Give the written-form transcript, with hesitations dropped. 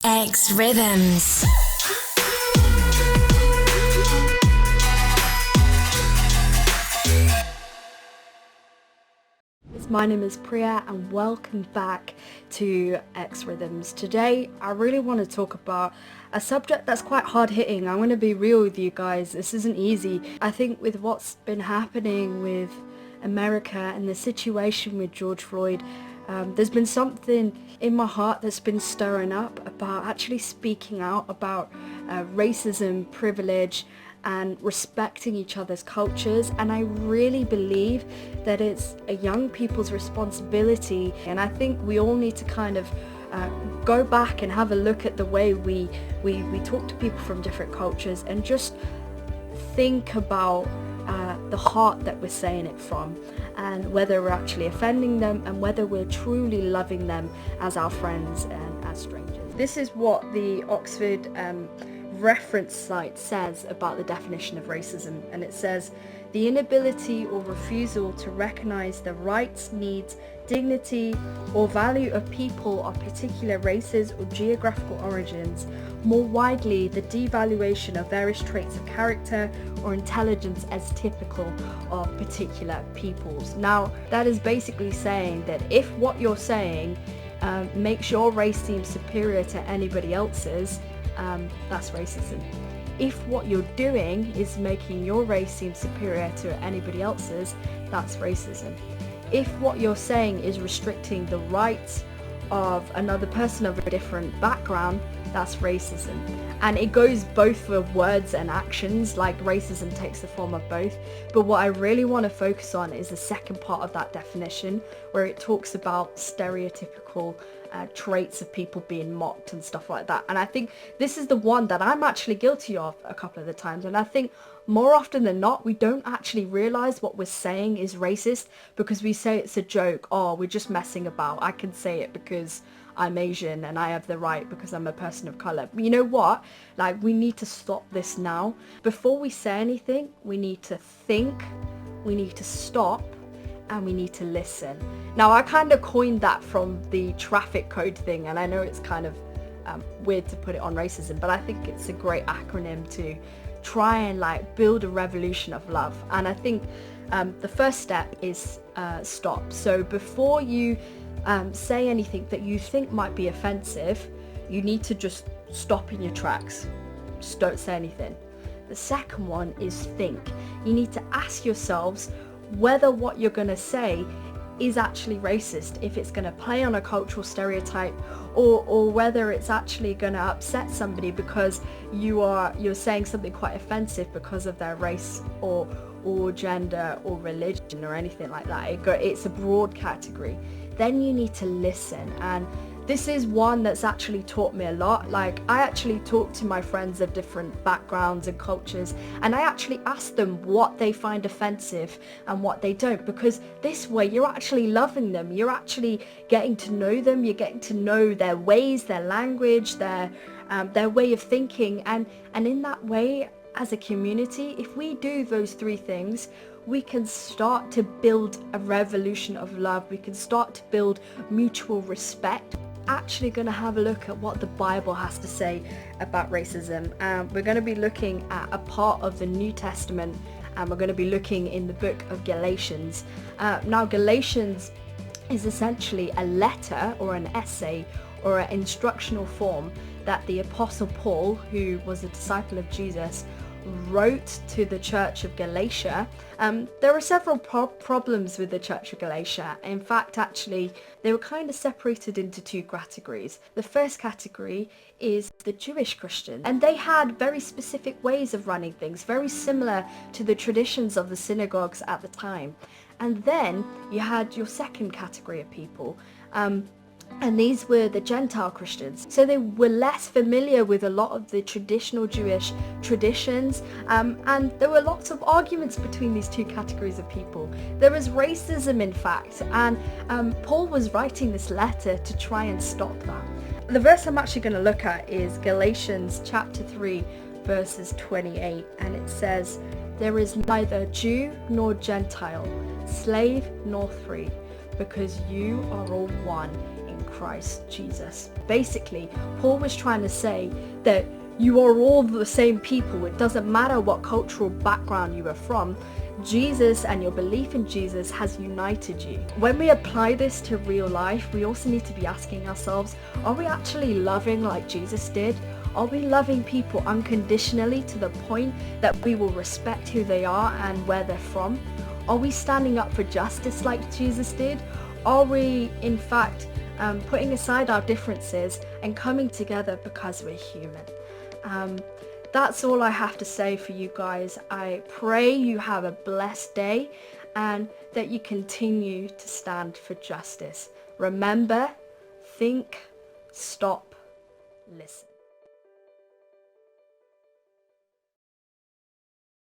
xRhythms. My name is Priya and welcome back to xRhythms. Today I really want to talk about a subject that's quite hard hitting. I'm going to be real with you guys. This isn't easy. I think with what's been happening with America and the situation with George Floyd, there's been something in my heart that's been stirring up about actually speaking out about racism, privilege, and respecting each other's cultures. And I really believe that it's a young people's responsibility, and I think we all need to kind of go back and have a look at the way we talk to people from different cultures and just think about the heart that we're saying it from, and whether we're actually offending them and whether we're truly loving them as our friends and as strangers. This is what the Oxford reference site says about the definition of racism, and it says the inability or refusal to recognize the rights, needs, dignity or value of people of particular races or geographical origins, more widely the devaluation of various traits of character or intelligence as typical of particular peoples. Now that is basically saying that if what you're saying makes your race seem superior to anybody else's, that's racism. If what you're doing is making your race seem superior to anybody else's, that's racism. If what you're saying is restricting the rights of another person of a different background, that's racism. And it goes both for words and actions, like racism takes the form of both. But what I really want to focus on is the second part of that definition, where it talks about stereotypical traits of people being mocked and stuff like that. And I think this is the one that I'm actually guilty of a couple of the times, and I think more often than not we don't actually realize what we're saying is racist because we say it's a joke. Oh, we're just messing about. I can say it because I'm Asian and I have the right because I'm a person of color. But you know what? Like, we need to stop this now. Before we say anything, we need to think, we need to stop, and we need to listen. Now, I kind of coined that from the traffic code thing, and I know it's kind of weird to put it on racism, but I think it's a great acronym to try and like build a revolution of love. And I think the first step is stop. So before you say anything that you think might be offensive, you need to just stop in your tracks. Just don't say anything. The second one is think. You need to ask yourselves whether what you're going to say is actually racist, if it's going to play on a cultural stereotype, or whether it's actually going to upset somebody because you're saying something quite offensive because of their race or gender or religion or anything like that. It's a broad category. Then you need to listen, and this is one that's actually taught me a lot. Like, I actually talk to my friends of different backgrounds and cultures, and I actually ask them what they find offensive and what they don't, because this way you're actually loving them, you're actually getting to know them, you're getting to know their ways, their language, their way of thinking, and in that way, as a community, if we do those three things, we can start to build a revolution of love. We can start to build mutual respect. Actually going to have a look at what the Bible has to say about racism. We're going to be looking at a part of the New Testament, and we're going to be looking in the book of Galatians. Now, Galatians is essentially a letter or an essay or an instructional form that the Apostle Paul, who was a disciple of Jesus, wrote to the church of Galatia. There are several problems with the church of Galatia. In fact, actually, they were kind of separated into two categories. The first category is the Jewish Christians, and they had very specific ways of running things, very similar to the traditions of the synagogues at the time. And then you had your second category of people, and these were the Gentile Christians. So they were less familiar with a lot of the traditional Jewish traditions, and there were lots of arguments between these two categories of people. There was racism, in fact, and Paul was writing this letter to try and stop that. The verse I'm actually going to look at is Galatians chapter 3, verses 28, and it says, "There is neither Jew nor Gentile, slave nor free, because you are all one in Christ Jesus. Basically, Paul was trying to say that you are all the same people. It doesn't matter what cultural background you are from. Jesus and your belief in Jesus has united you. When we apply this to real life, we also need to be asking ourselves, are we actually loving like Jesus did? Are we loving people unconditionally to the point that we will respect who they are and where they're from? Are we standing up for justice like Jesus did? Are we, in fact, putting aside our differences and coming together because we're human? That's all I have to say for you guys. I pray you have a blessed day and that you continue to stand for justice. Remember, think, stop, listen.